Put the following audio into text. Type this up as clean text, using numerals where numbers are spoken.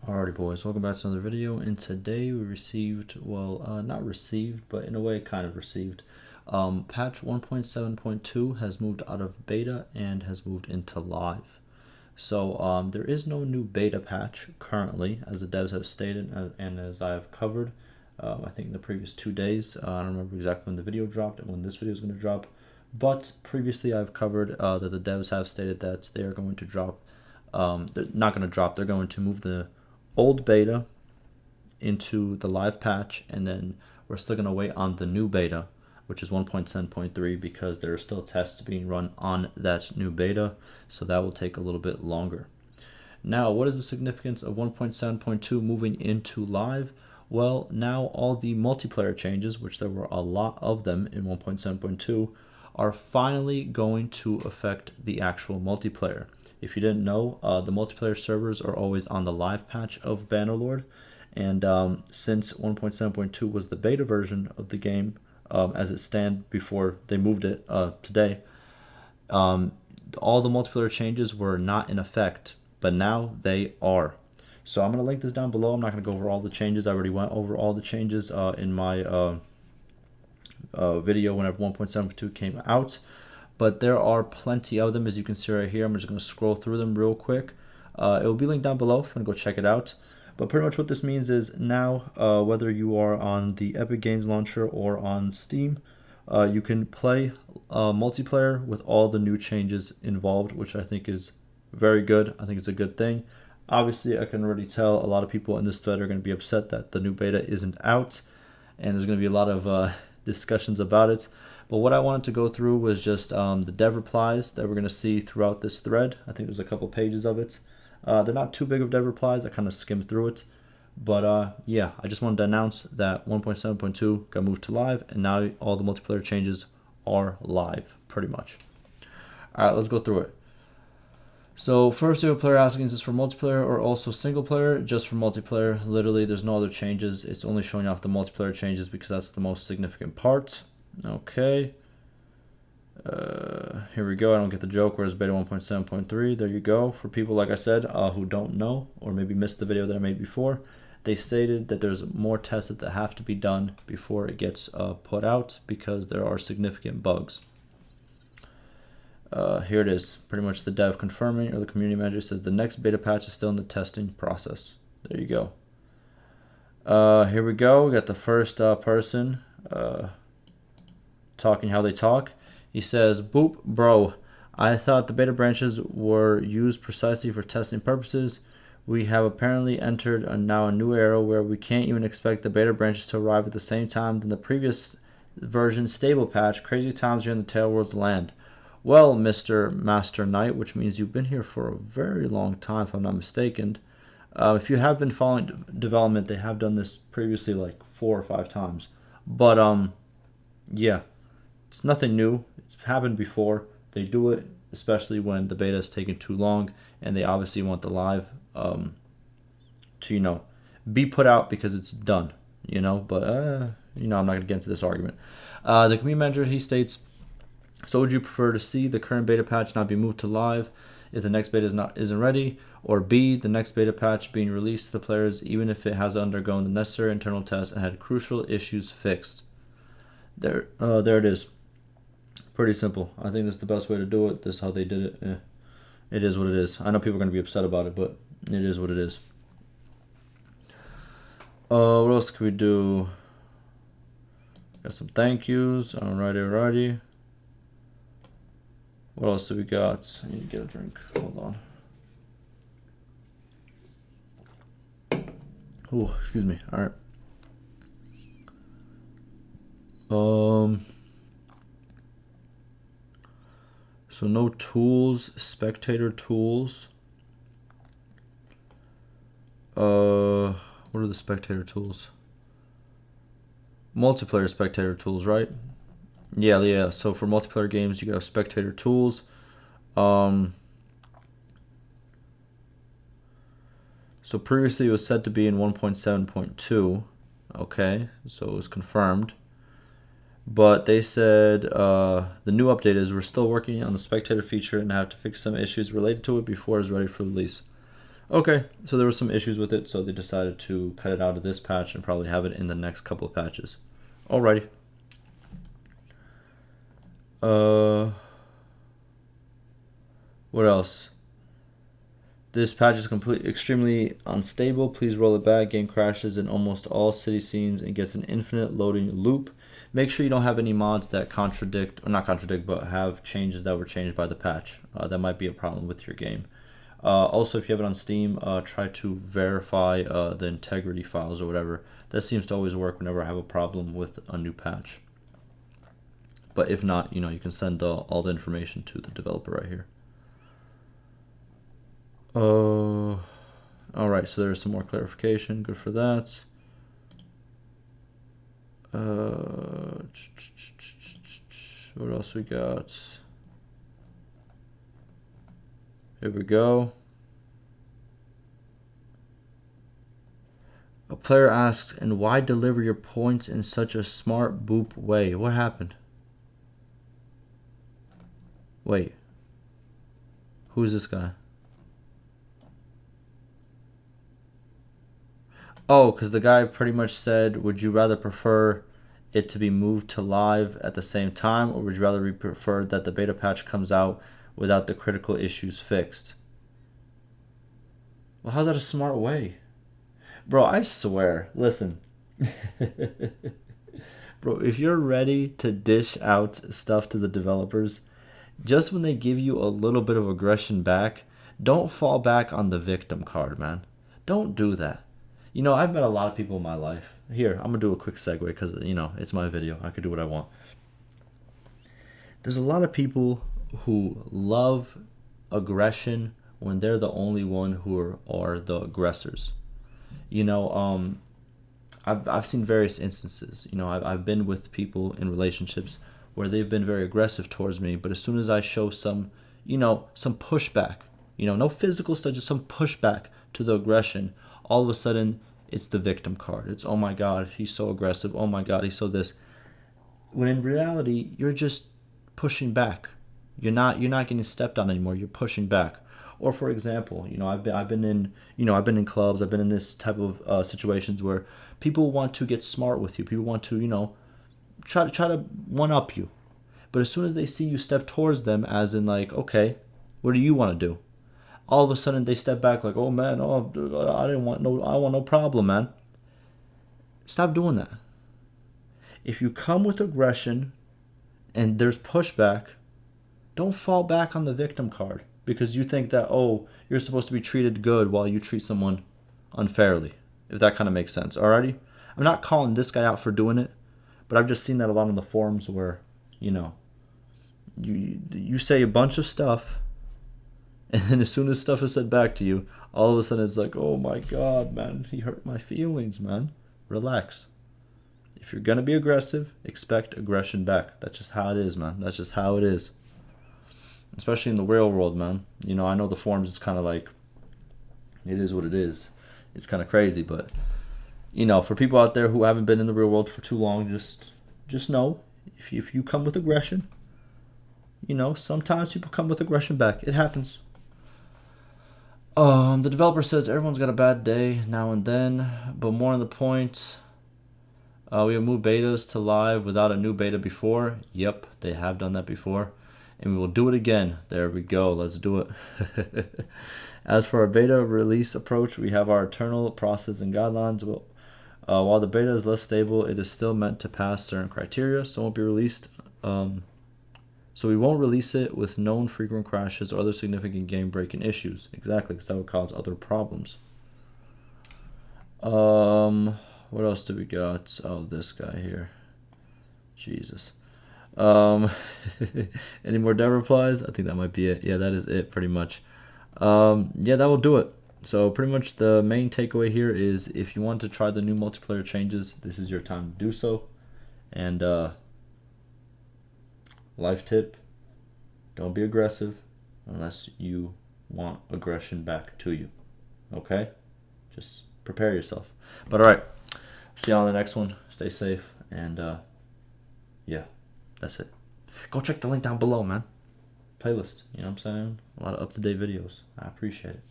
Alrighty boys, welcome back to another video, and today we received, well, not received, but in a way kind of received. Patch 1.7.2 has moved out of beta and has moved into live. So there is no new beta patch currently, as the devs have stated, and as I have covered, I think in the previous 2 days. I don't remember exactly when the video dropped and when this video is going to drop, but previously I've covered that the devs have stated that they are going to drop, they're not going to drop, they're going to move the old beta into the live patch, and then we're still going to wait on the new beta, which is 1.7.3, because there are still tests being run on that new beta, so that will take a little bit longer. Now, what is the significance of 1.7.2 moving into live? Well, now all the multiplayer changes, which there were a lot of them in 1.7.2, are finally going to affect the actual multiplayer. If you didn't know, the multiplayer servers are always on the live patch of Bannerlord, and since 1.7.2 was the beta version of the game as it stands before they moved it today, all the multiplayer changes were not in effect, but now they are. So I'm going to link this down below. I'm not going to go over all the changes. I already went over all the changes in my video whenever 1.7.2 came out, but there are plenty of them, as you can see right here. I'm just going to scroll through them real quick. It will be linked down below if you want to go check it out. But pretty much what this means is now, whether you are on the Epic Games launcher or on Steam, you can play multiplayer with all the new changes involved, which I think is very good. I think it's a good thing. Obviously, I can already tell a lot of people in this thread are going to be upset that the new beta isn't out, and there's going to be a lot of discussions about it. But what I wanted to go through was just the dev replies that we're going to see throughout this thread. I think there's a couple pages of it. They're not too big of dev replies. I kind of skimmed through it. But yeah, I just wanted to announce that 1.7.2 got moved to live, and now all the multiplayer changes are live, pretty much. All right, let's go through it. So first, we have a player asking, is this for multiplayer or also single player? Just for multiplayer. Literally, there's no other changes. It's only showing off the multiplayer changes because that's the most significant part. Okay. Here we go. I don't get the joke. Where's beta 1.7.3? There you go. For people, like I said, who don't know or maybe missed the video that I made before, they stated that there's more tests that have to be done before it gets put out because there are significant bugs. Here it is. Pretty much the dev confirming, or the community manager says the next beta patch is still in the testing process. There you go. Here we go. We got the first person talking how they talk. He says, "Boop, bro. I thought the beta branches were used precisely for testing purposes. We have apparently entered now a new era where we can't even expect the beta branches to arrive at the same time than the previous version stable patch. Crazy times here in the Tailworld's land." Well, Mr. Master Knight, which means you've been here for a very long time, if I'm not mistaken. If you have been following development, they have done this previously like 4 or 5 times. But yeah, it's nothing new. It's happened before. They do it, especially when the beta is taking too long, and they obviously want the live to, be put out because it's done, But, I'm not going to get into this argument. The community manager, he states, "So would you prefer to see the current beta patch not be moved to live if the next beta isn't ready, or B, the next beta patch being released to the players even if it has undergone the necessary internal tests and had crucial issues fixed?" There it is. Pretty simple. I think that's the best way to do it. This is how they did it. It is what it is. I know people are going to be upset about it, but it is what it is. What else can we do? Got some thank yous. Alrighty. What else do we got? I need to get a drink. Hold on. Oh, excuse me. All right. So no tools, spectator tools. What are the spectator tools? Multiplayer spectator tools, right? Yeah. So for multiplayer games, you got spectator tools. So previously it was said to be in 1.7.2. Okay, so it was confirmed. But they said the new update is we're still working on the spectator feature and have to fix some issues related to it before it's ready for release. Okay, so there were some issues with it, so they decided to cut it out of this patch and probably have it in the next couple of patches. Alrighty. What else? This patch is extremely unstable. Please roll it back. Game crashes in almost all city scenes and gets an infinite loading loop. Make sure you don't have any mods that contradict, or not contradict, but have changes that were changed by the patch. That might be a problem with your game. Also, if you have it on Steam, try to verify the integrity files or whatever. That seems to always work whenever I have a problem with a new patch. But if not, you can send all the information to the developer right here. Alright, so there's some more clarification. Good for that. What else we got? Here we go. A player asks, and why deliver your points in such a smart boop way? What happened? Wait. Who's this guy? Oh, because the guy pretty much said, would you rather prefer it to be moved to live at the same time, or would you rather prefer that the beta patch comes out without the critical issues fixed? Well, how's that a smart way? Bro, I swear, listen. Bro, if you're ready to dish out stuff to the developers, just when they give you a little bit of aggression back, don't fall back on the victim card, man. Don't do that. I've met a lot of people in my life. Here, I'm going to do a quick segue because, it's my video. I could do what I want. There's a lot of people who love aggression when they're the only one who are the aggressors. I've seen various instances. I've been with people in relationships where they've been very aggressive towards me, but as soon as I show some pushback, no physical stuff, just some pushback to the aggression, all of a sudden it's the victim card. It's, oh my God, he's so aggressive. Oh my God, he's so this. When in reality, you're just pushing back. You're not getting stepped on anymore. You're pushing back. Or for example, I've been in clubs. I've been in this type of situations where people want to get smart with you. People want to try to one up you. But as soon as they see you step towards them, as in like, okay, what do you want to do? All of a sudden they step back like, oh man, I want no problem, man. Stop doing that. If you come with aggression and there's pushback, don't fall back on the victim card because you think that, oh, you're supposed to be treated good while you treat someone unfairly, if that kind of makes sense. Alrighty? I'm not calling this guy out for doing it, but I've just seen that a lot on the forums where, you say a bunch of stuff, and then as soon as stuff is said back to you, all of a sudden it's like, oh my God, man, he hurt my feelings, man. Relax. If you're going to be aggressive, expect aggression back. That's just how it is, man. That's just how it is. Especially in the real world, man. I know the forums is kind of like, it is what it is. It's kind of crazy, but, for people out there who haven't been in the real world for too long, just know, if you come with aggression, sometimes people come with aggression back. It happens. The developer says everyone's got a bad day now and then, but more on the point, we have moved betas to live without a new beta before. Yep, they have done that before, and we will do it again. There we go. Let's do it. As for our beta release approach, we have our internal process and guidelines. While the beta is less stable, it is still meant to pass certain criteria, so it won't be released. So we won't release it with known frequent crashes or other significant game-breaking issues. Exactly, because that would cause other problems. What else do we got? Oh, this guy here. Jesus. Any more dev replies? I think that might be it. Yeah, that is it pretty much. Yeah, that will do it. So pretty much the main takeaway here is if you want to try the new multiplayer changes, this is your time to do so. And life tip, don't be aggressive unless you want aggression back to you. Okay? Just prepare yourself. But alright, see y'all on the next one. Stay safe, and yeah, that's it. Go check the link down below, man. Playlist, you know what I'm saying? A lot of up-to-date videos. I appreciate it.